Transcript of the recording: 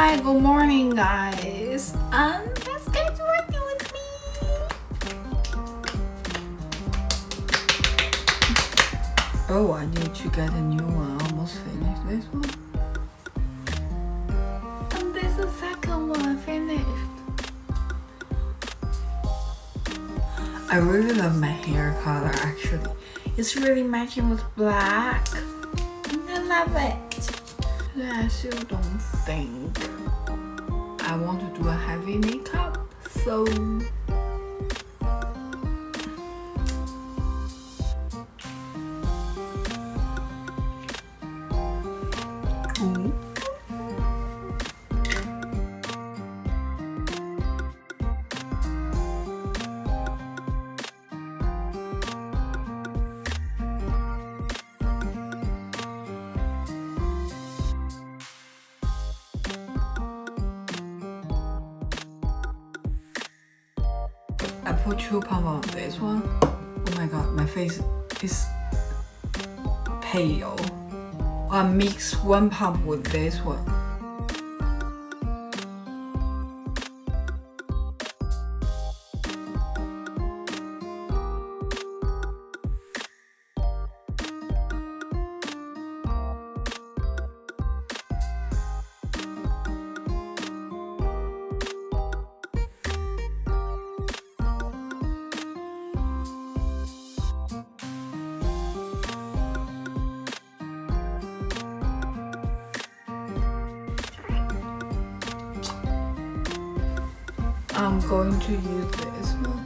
Hi, good morning, guys. Let's get ready with me. Oh, I need to get a new one. I almost finished this one. And this is the second one finished. I really love my hair color actually. It's really matching with black. I love it. I still don't think I want to do a heavy makeup, so I put 2 pump on this one. Oh my god, my face is pale. I mix 1 pump with this one. I'm going to use this one.